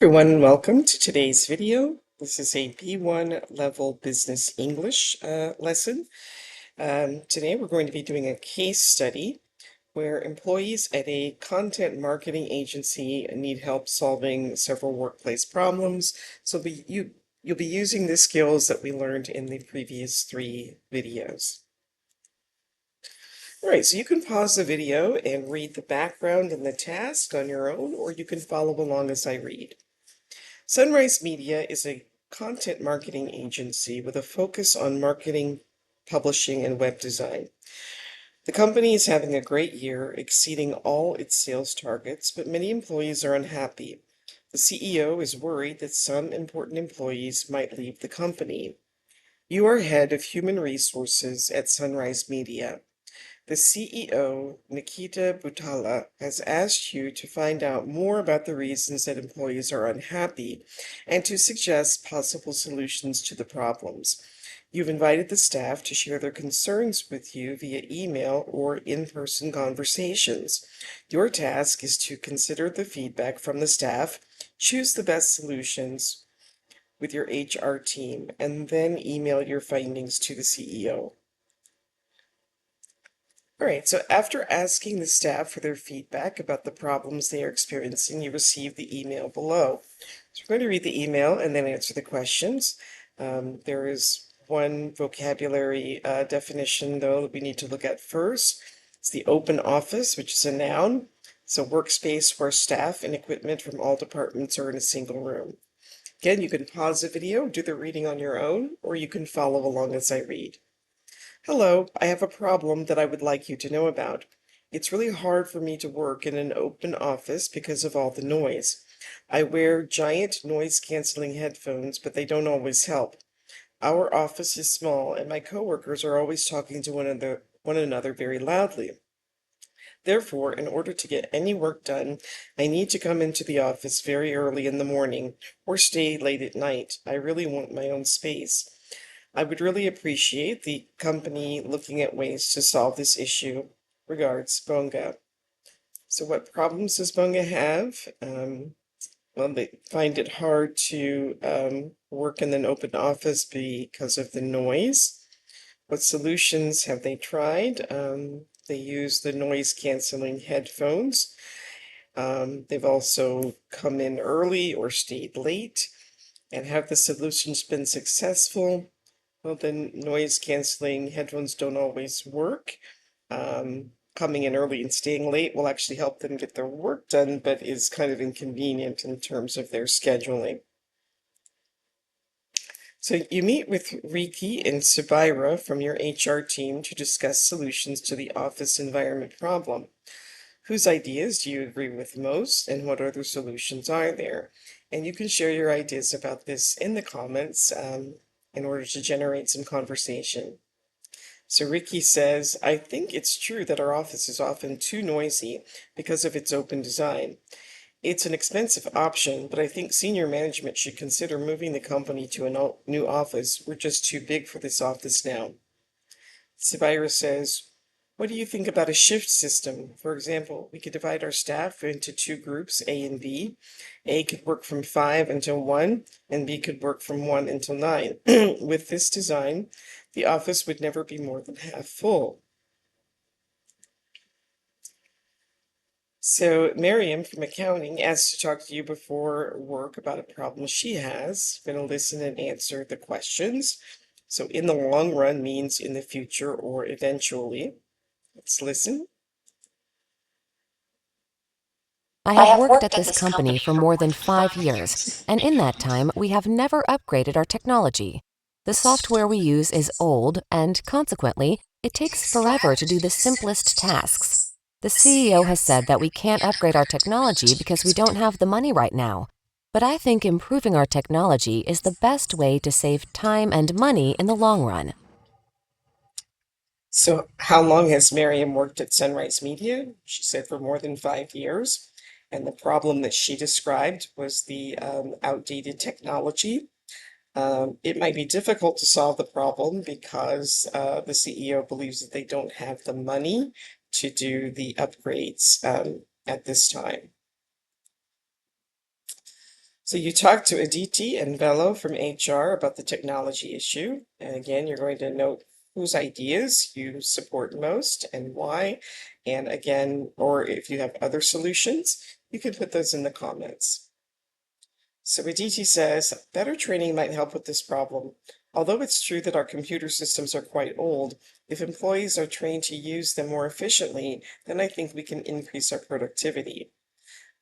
Everyone, welcome to today's video. This is a B1 level business English lesson. Today we're going to be doing a case study where employees at a content marketing agency need help solving several workplace problems. So you'll be using the skills that we learned in the previous 3 videos. All right, so you can pause the video and read the background and the task on your own, or you can follow along as I read. Sunrise Media is a content marketing agency with a focus on marketing, publishing, and web design. The company is having a great year, exceeding all its sales targets, but many employees are unhappy. The CEO is worried that some important employees might leave the company. You are head of human resources at Sunrise Media. The CEO, Nikita Butala, has asked you to find out more about the reasons that employees are unhappy and to suggest possible solutions to the problems. You've invited the staff to share their concerns with you via email or in-person conversations. Your task is to consider the feedback from the staff, choose the best solutions with your HR team, and then email your findings to the CEO. All right, so after asking the staff for their feedback about the problems they are experiencing, you receive the email below. So we're going to read the email and then answer the questions. There is one vocabulary definition, though, that we need to look at first. It's the open office, which is a noun. It's a workspace where staff and equipment from all departments are in a single room. Again, you can pause the video, do the reading on your own, or you can follow along as I read. Hello, I have a problem that I would like you to know about. It's really hard for me to work in an open office because of all the noise. I wear giant noise-canceling headphones, but they don't always help. Our office is small, and my coworkers are always talking to one another very loudly. Therefore, in order to get any work done, I need to come into the office very early in the morning or stay late at night. I really want my own space. I would really appreciate the company looking at ways to solve this issue. Regards, Bonga. So what problems does Bonga have? Well, they find it hard to work in an open office because of the noise. What solutions have they tried? They use the noise canceling headphones. They've also come in early or stayed late. And have the solutions been successful? Well, then noise canceling headphones don't always work. Coming in early and staying late will actually help them get their work done, but is kind of inconvenient in terms of their scheduling. So you meet with Riki and Subira from your HR team to discuss solutions to the office environment problem. Whose ideas do you agree with most, and what other solutions are there? And you can share your ideas about this in the comments in order to generate some conversation. So Ricky says, I think it's true that our office is often too noisy because of its open design. It's an expensive option, but I think senior management should consider moving the company to a new office. We're just too big for this office now. Sabira says, what do you think about a shift system? For example, we could divide our staff into 2 groups, A and B. A could work from 5 until 1, and B could work from 1 until 9. With this design, the office would never be more than half full. So Miriam from accounting asked to talk to you before work about a problem she has. Going to listen and answer the questions. So in the long run means in the future or eventually. Let's listen. I have worked at this company for more than 5 years, and in that time, we have never upgraded our technology. The software we use is old, and consequently, it takes forever to do the simplest tasks. The CEO has said that we can't upgrade our technology because we don't have the money right now. But I think improving our technology is the best way to save time and money in the long run. So how long has Miriam worked at Sunrise Media? She said for more than 5 years. And the problem that she described was the outdated technology. It might be difficult to solve the problem because the CEO believes that they don't have the money to do the upgrades at this time. So you talked to Aditi and Velo from HR about the technology issue. And again, you're going to note whose ideas you support most and why. And again, or if you have other solutions, you can put those in the comments. So Aditi says, better training might help with this problem. Although it's true that our computer systems are quite old, if employees are trained to use them more efficiently, then I think we can increase our productivity.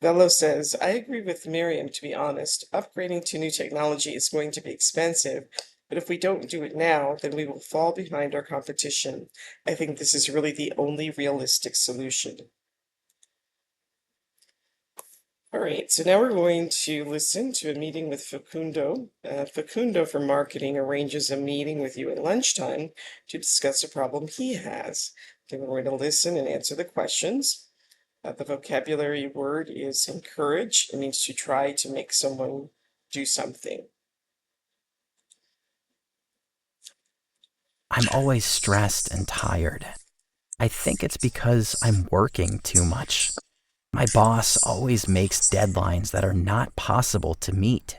Velo says, I agree with Miriam, to be honest. Upgrading to new technology is going to be expensive, but if we don't do it now, then we will fall behind our competition. I think this is really the only realistic solution. All right, so now we're going to listen to a meeting with Facundo. Facundo from marketing arranges a meeting with you at lunchtime to discuss a problem he has. Then we're going to listen and answer the questions. The vocabulary word is encourage. It means to try to make someone do something. I'm always stressed and tired. I think it's because I'm working too much. My boss always makes deadlines that are not possible to meet.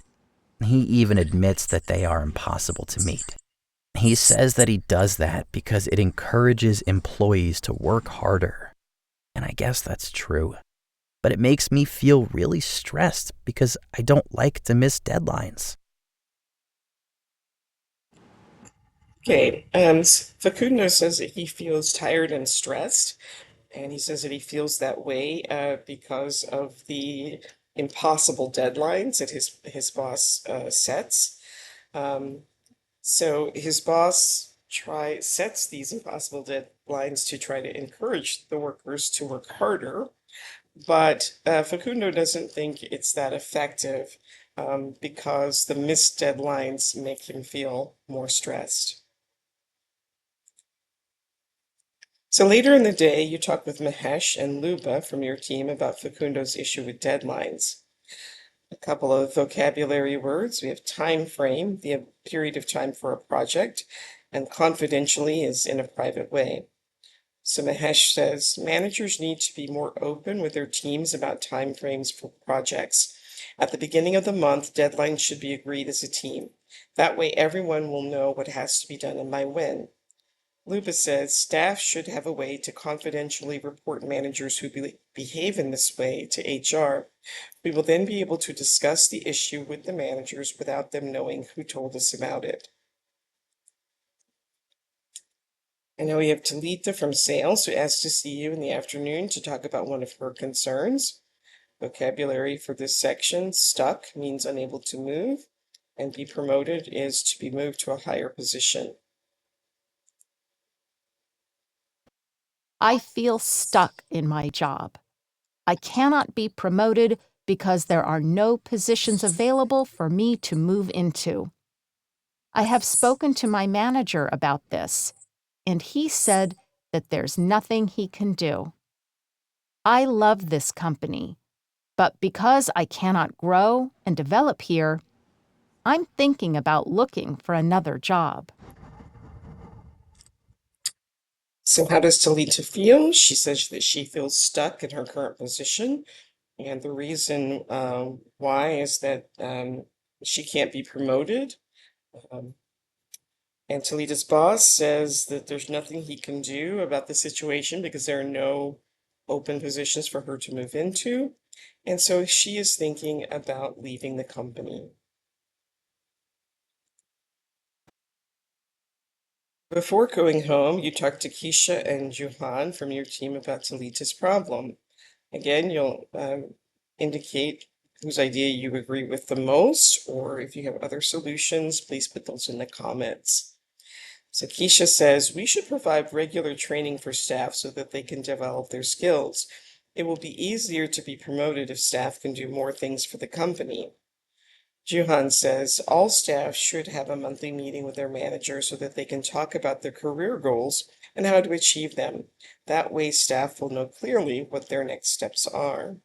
He even admits that they are impossible to meet. He says that he does that because it encourages employees to work harder. And I guess that's true. But it makes me feel really stressed because I don't like to miss deadlines. Okay, Facundo says that he feels tired and stressed, and he says that he feels that way because of the impossible deadlines that his boss sets. Um, so his boss sets these impossible deadlines to try to encourage the workers to work harder, but Facundo doesn't think it's that effective because the missed deadlines make him feel more stressed. So later in the day, you talk with Mahesh and Luba from your team about Facundo's issue with deadlines. A couple of vocabulary words. We have time frame, the period of time for a project, and confidentially is in a private way. So Mahesh says managers need to be more open with their teams about time frames for projects. At the beginning of the month, deadlines should be agreed as a team. That way everyone will know what has to be done and by when. Luba says staff should have a way to confidentially report managers who behave in this way to HR. We will then be able to discuss the issue with the managers without them knowing who told us about it. And now we have Talita from sales who asked to see you in the afternoon to talk about one of her concerns. Vocabulary for this section, stuck means unable to move, and be promoted is to be moved to a higher position. I feel stuck in my job. I cannot be promoted because there are no positions available for me to move into. I have spoken to my manager about this, and he said that there's nothing he can do. I love this company, but because I cannot grow and develop here, I'm thinking about looking for another job. So how does Talita feel? She says that she feels stuck in her current position, and the reason why is that she can't be promoted. Um, and Talita's boss says that there's nothing he can do about the situation because there are no open positions for her to move into. And so she is thinking about leaving the company. Before going home, you talk to Keisha and Johan from your team about Talita's problem. Again, you'll indicate whose idea you agree with the most, or if you have other solutions, please put those in the comments. So Keisha says, we should provide regular training for staff so that they can develop their skills. It will be easier to be promoted if staff can do more things for the company. Juhan says, all staff should have a monthly meeting with their manager so that they can talk about their career goals and how to achieve them. That way staff will know clearly what their next steps are.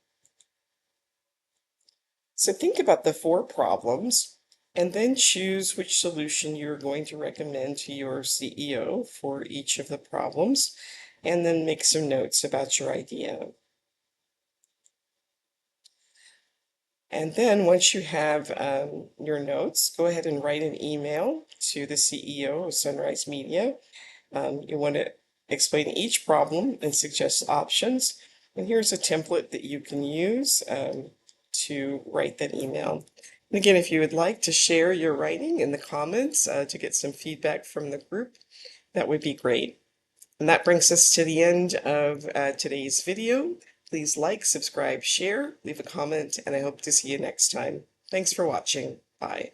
So think about the 4 problems and then choose which solution you're going to recommend to your CEO for each of the problems, and then make some notes about your idea. And then once you have your notes, go ahead and write an email to the CEO of Sunrise Media. You want to explain each problem and suggest options. And here's a template that you can use to write that email. And again, if you would like to share your writing in the comments to get some feedback from the group, that would be great. And that brings us to the end of today's video. Please like, subscribe, share, leave a comment, and I hope to see you next time. Thanks for watching. Bye.